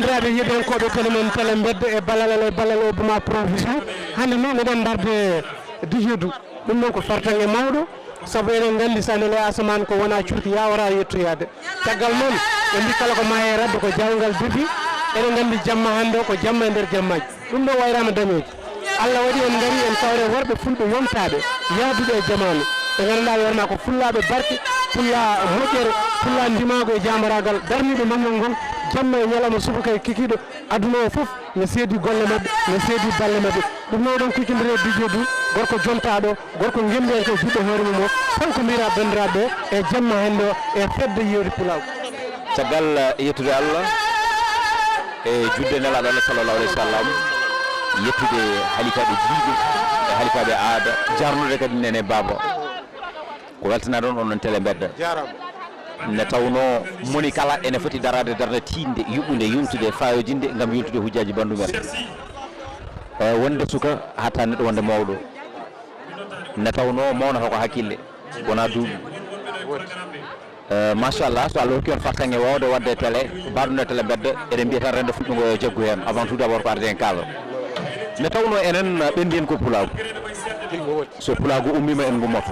bandiraɓe yeɗonkoɓe telemen télé bedde e ballal Obama Provision hande noon eɗen darde dijedu ɗum noon ko fartange mawɗo saabu eɗen gandi sa nele asaman ko wona curki yawara yettoyade caggal noon ɓe mbi kala ko maaye radde ko jawgal defi eɗen gandi jamma hande o ko jamma e nder jammaji ɗum ɗo wayrama dañoji Allah waɗi en gari en kawre worɓe fulɓe yontaɓe yaaduɓe e jamanu ɓe ganduɗa wiyatma ko fullaɓe barke fulla moƴƴere fulla ndimago e jamaragal darniɓe mammal ngol jamma e ñalawma subaka e kikiɗo aduna o foof ne seedi golle mabɓe ne seedi balle mabɓe ɗum noon ɗon kikidire dijo du gorko jontaɗo gorko gemben ko jiɗɗo hoore mum o tan ko mbira bandiraɓe e jamma hande o e fedde yewti pulaw caggal yettude Allah e judde nelaɗo Allah sallallahu alayhi wa sallam yettude halikaɓe jiiɗe e halikaɓe aada jarnude kadi nene baba ko weltana ɗon onon télé bedda ne tawno moni kala ene foti darade darde tinde yuɓɓude yumtude fayodinde gam yumtude hujjaji bandumen wonde suka hatta neɗɗo wonde mawɗo ne tawno mawnata ko hakkille wona duuɓi machallah so Allah hokki on fartange wawde wadde télé baɗude télé bedda eɗen mbiya tan rende fuɗɗugo yo jaggu hen avant tout d' abord ko arde en kaalo ne tawno enen ɓendi en ko pulago so pulago ummima en gummoto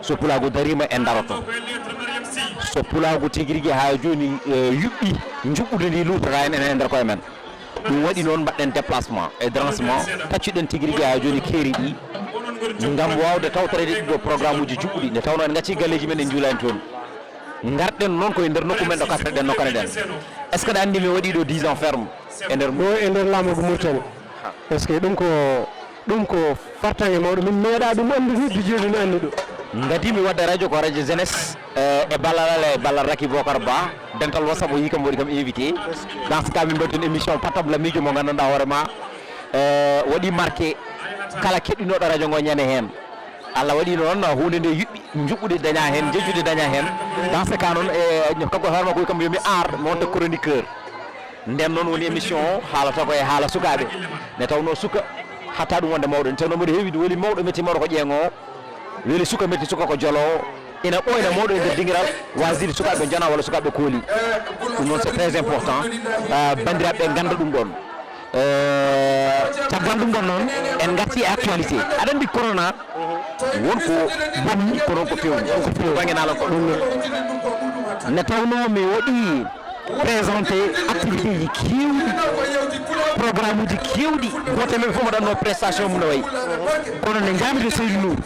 so pulago darima en daroto so pulago tigui rigui ha joni yuɓɓi juɓɓude ndi lutata en enen e nder koye men ɗum waɗi noon mbaɗɗen déplacement et dérangement taccuɗen tigui rigui ha joni keeri ɗi gam wawde tawtorede ɗiɗo programme uji juɓɓuɗi nde tawno en gacci galleji men en juulani toon garɗen noon koye nder nokku men ɗo katreɗen nokkane ɗen est ce que ɗa andi mi waɗi ɗo 10 ans ferme e nder ɗo e nder laamu Mauritanie est ce que ɗum ko fartange mawɗo min meeɗa ɗum andude dijedu ne anndi ɗo gadimi wadde radio ko radio jeunesse e ballal Raky Bocar Ba dental whatsapp o yi kam waɗi kam invité dans ce cas min mbaɗi toon émission patable miijo mo gandanɗa hoorema waɗi marqué kala keɗɗinoɗo radio ngo ñande hen Allah waɗi noon hunde nde yuɓɓi juɓɓude daña hen jejjude daña hen dans ce cas noon e kanko hoorema koy kam yomi ar mi wonta chroniqueur nden noon woni émission o haalata ko e haala sukaɓe ne tawno suka hatta ɗum wonde mawɗo ne tawno mboɗo heewi woni mawɗo métti mawɗo ko ƴeeŋo weli suka métti suka ko jolowo ina ɓoyna mawɗo e nder dinguiral waside sukaɓe jona walla sukaɓe kooli ɗum noon c'est très important bandiraɓe ɓe ganda ɗum ɗon caggal ɗum ɗon noon en gatti e actualité aɗa andi corona wonko bonni ko noon ko fewni banggue nalan ko ɗum ne tawno mi waɗi présenté activité ji kewɗi programme uji kewɗi goto men fof mbaɗanno prestation mum no wayi kono ne jamide Seydou Nour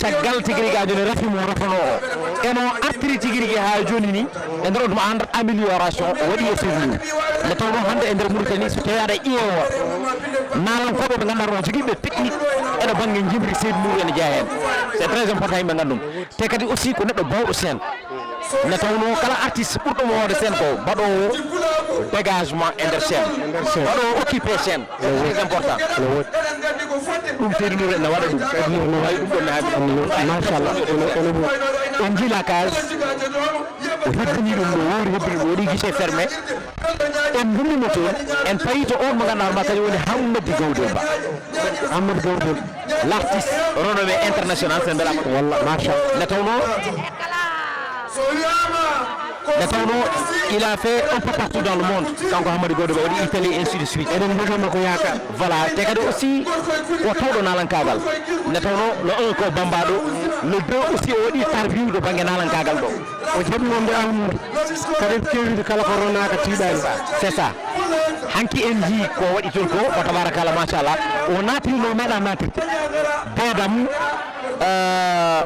caggal tigui rigui ha joni rafimo rafano o eno artiri tigui rigui ha joni ni e nder ɗum entre amélioration o waɗi e Seydou Nour nde tawno hande e nder Mauritanie so tawi aɗa ƴeewa nalankoɓe ɓe ganduɗa ɗon joguiɓe technique eɗo banggue jibri Seydou Nour ene jeeya hen c'est très important yimɓe gandum te kadi aussi ko neɗɗo bawɗo scène ne tawno kala artiste ɓurɗomo wonde scène ko mbaɗowo dégagement e nder scène mbaɗowo occupé scène c'est très important ɗum Seydou Nour ene waɗa ɗum wawi ɗum ɗon ne haaɓi machallah on jila cage o hebbini ɗum ɗo wowri hebbini ɗum waɗi guichet fermé en gummimo toon en payi to on mo ganduɗa ma kañum woni Hammadou Gawdel Ba Hammadou Gawdel l'artiste renommé international sen mbeɗa walla machallah ne tawno il a fait un peu partout dans le monde kanko Hammadou Gawdel Ba waɗi Italie et ainsi de suite eɗen jogama ko yaaka voilà te kadi aussi o tawɗo nalankagal ne tawno le 1 ko bambaɗo le 2 aussi o waɗi tarbiwde banggue nalankagal ɗo o jaɓi wonde almude kadi kewide kala ko ronaka tiiɗani c'est ça hanki en jii ko waɗi toon ko tabarakallah machallah o natirino meeɗa natirde bedam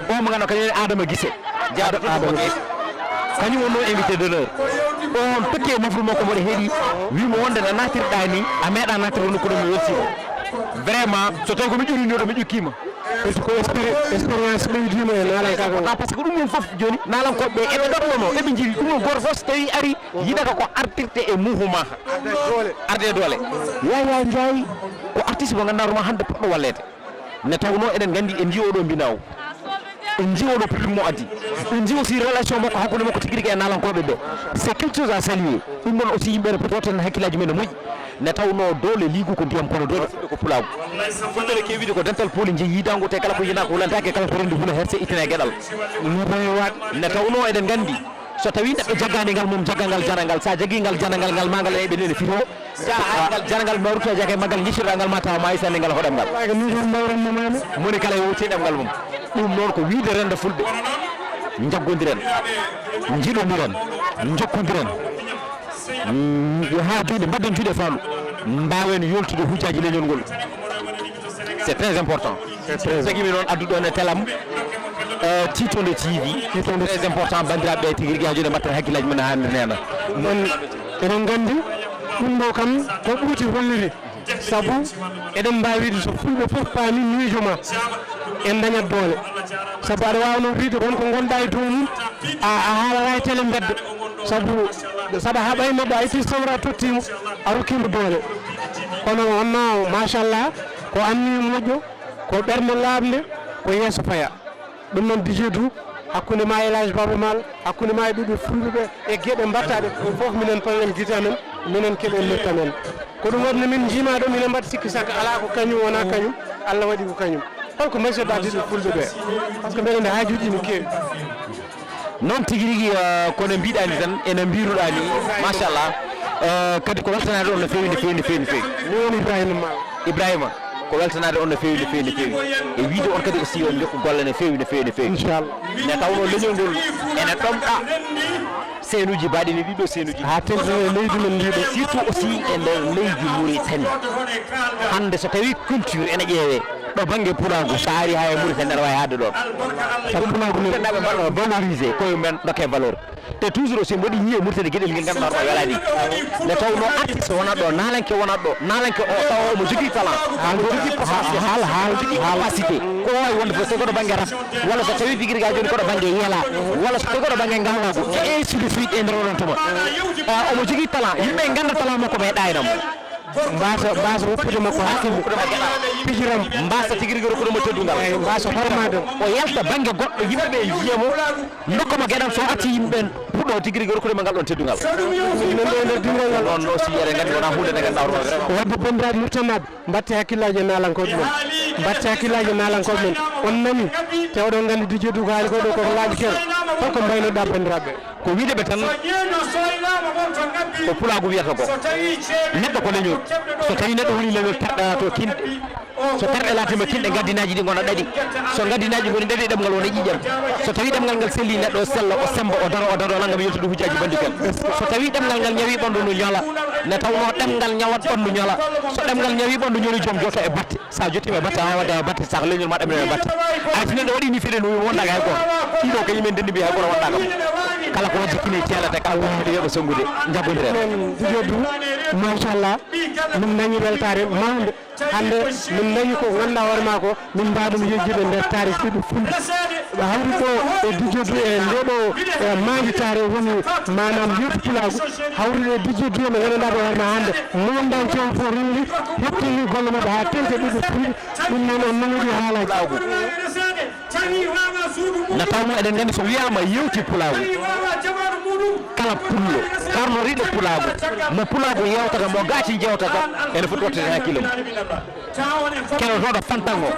o mo ganduɗa kañum Adama Guissé jaaɗo Adama Guissé kañum wonno invité d'honneur on tokki mafru makko mboɗo heeɗi wimo wonde no natirɗa ni a meeɗa natirde nokku ɗo mi weltima vraiment so tawi komi ƴurinoɗo mi ƴukkima ko expérience ɓeydima e nalankagal par ce que ɗum ɗon foof joni nalankoɓe eɓe ɗonnono eɓe jiri ɗum ɗon goto fof so tawi ari yiɗata ko artirte e mouvement arde doole Yaya Ndiaye ko artiste mo ganduɗa hande poɗɗo wallede ne tawno eɗen gandi en jiiɗo ɗo mbinaw en jiiɗo prime mo addi en jii aussi relation makko hakkude makko tigui rigui e nalankoɓe ɓe c'est quelque chose à saluer ɗum ɗon aussi yimɓe ne poti woten hakkillaji men no moƴƴi ne tawno dole liigu ko ndiyam kono dole ko pulago fulɓe kewide ko dental poli jeeyi yidango te kala ko yina ko hulantake kala ko rendi huula herse ittane gueɗal ne tawno eɗen gandi so tawi neɗɗo jaggani ngal mum jaggal ngal janangal sa jaggi ngal janangal ngal magal eɓe nene fito ngal janangal mawruto jagge maggal guiccirɗa ngal ma tawa ma isande ngal hoɗem ngal moni kala yewti ɗemgal mum ɗum noon ko wiide rende fulɓe jaggodiren jiɗodiren jokkodiren ha juuɗe mbadden juuɗe fandu mbawen yoltude hujjaji leñol ngol c'est très important segui mi noon adduɗo ne telam Titonde TV très important bandiraɓe tigui rigui ha joni mbatten hakkillaji men hande nena eɗen gandi ɗum ɗo kam ko ɓuuti hollude saabu eɗen mbawi wiide so fulɓe foof paami miijo ma en dañat doole saabu aɗa wawno wiide wonko gonɗa e dow mum a haalata e télé beddo saabu saɗa haɓay neɗɗo a itti sawra tottimo a rokkimo doole kono wonno machallah ko anni moƴƴo ko ɓerde labde ko yeeso paya ɗum noon dijedu hakkude ma Elage Baba Mal hakkude ma e ɓiɓɓe fulɓe ɓe e gueɗe mbattaɗe fof minen panen guite men minen keeɓe letta men ko ɗum waɗi min jiima ɗo minen mbaɗa sikki sakka ala ko kañum wona kañum Allah waɗi ko kañum holko masiɗa diɗo fulɓe ɓe par ce que mbeɗa nde hajuji ne keewi noon tigui rigui kono mbiɗani tan ene mbiruɗa ni machallah kadi ko weltanade on no fewi no fewi no fewi no fewi ni woni Ibrahima Mal Ibrahima ko weltanade on no fewi no fewi no fewi e wiide on kadi aussi on jokku golle no fewi no fewi no fewi inchallah ne tawno leñol ngol ene ɗomɗa seenuji mbaɗini ɗiɗo seenuji ha tentene leydi men ndiɗo surtout aussi e nder leydi Mauritanie hande so tawi culture ene ƴeewe ɗo banggue pulagu so ari ha e Mauritanie aɗa wawi hadde ɗon sabu pulagu neɗɗaɓe mbaɗo valorisé koye men dokke valeur te toujours aussi mboɗi ñiye Mauritanie gueɗel nguel ganduɗa ɗo welani nde tawno artiste wonat ɗo nalanke wonat ɗo nalanke o tawa omo jogui talent omo jogui jogui capacité ko wawi wonde fof so koɗo banggue rap walla so tawi tigui rigui joni koɗo banggue yela walla so tawi koɗo banggue ngalagu et ainsi de suite e nder oɗon tuma omo jogui talent yimɓe ganda talent makko ɓe ɗaynamo mbasa woppude makko hakkille pijiram mbasa tigui rigui rokkudemo teddugal mbasa hormade o yalta banggue goɗɗo yimɓeɓe jiyamo dokkamo gueɗal so acci yimɓeɓen puɗɗo tigui rigui rokkudema ngal ɗon teddugal nder dingal noon aussi eɗen gandi wona hunde nde ganduɗa hono vraiment wadde bandiraɓe murtanaɓe batte hakkillaji e nalankoɓe men batte hakkillaji e nalankoɓe men on nani te oɗon gandi dijedu ko haali koɗo koko laaɓi kel holko mbaynoɗa bandiraɓe ko wideɓe tan ko pulagu wiyata ko neɗɗo ko leñol so tawi neɗɗo woni leñol taɗɗa to kinɗe so terɗe latima kinɗe gaddinaji ɗi gona ɗaɗi so gaddinaji goni ɗaɗi ɗemgal wona ƴiƴam so tawi ɗemgal ngal selli neɗɗo o sella o semba o daro langam yettude hujjaji bandikel so tawi ɗemgal ngal ñawi ɓandu no ñola ne tawno ɗemgal ñawat ɓandu ñola so ɗemgal ñawi ɓandu ñoli joom joto e batte sa jottima e batte a wadde e batte saka leñol ma ɗemne e batte ay so neɗɗo waɗi ni fiɗe no wondaka hay goto ɗiɗo ko yimɓe ndendi mbi hay goto wondaka kala ko jikkine ceelata kala ko wiide yoɓe songgude jaggodiren dijedu machallah min dañi weltare mawde hande min dañi ko ganduɗa hoorema ko min mbaɗum yejjude nder tarih ɓiɓɓe fulɓe hawri ɗo e dijedu e ndeɗo manditare woni manam yeetu pulagu hawri e dijedu ene ganduɗa ɗo hoorema hande mondan cew fo rendi hettini golle mabɓe ha tengte ɓiɓɓe fulɓe ɗum noon on nanoɗi haalaji nde tawno eɗen gandi so wiyama yewti pulagu kala pullo karnoriɗo pulagu mo pulagu yewtata mo gaci jewtata ene foti wottede hakkille mum keɗotoɗo fantango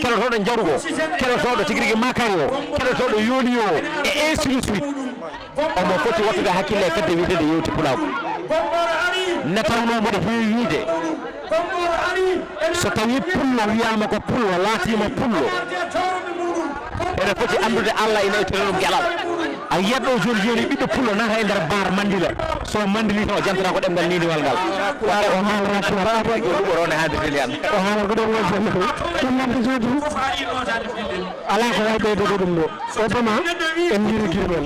keɗotoɗo jarugo keɗotoɗo tigui rigui makari o keɗotoɗo yooli o e ainsi de suite omo foti wattude hakkille e fedde wiitede yewti pulagu ne tawno mboɗo heewi wiide so tawi pullo wiyama ko pullo laatima pullo ene foti andude Allah ina ittana ɗum gueɗal a yiyat ɗo joni joni ɓiɗɗo pullo nata e nder bar mandila so mandili tan o jantata ko ɗemgal niniwal ngal o haalata ɗuɓorone hadirteli an o haala ko ɗon wontanno ɗum nande jodi ala ko way ɓeydogo ɗum ɗo Obama en jiri guimen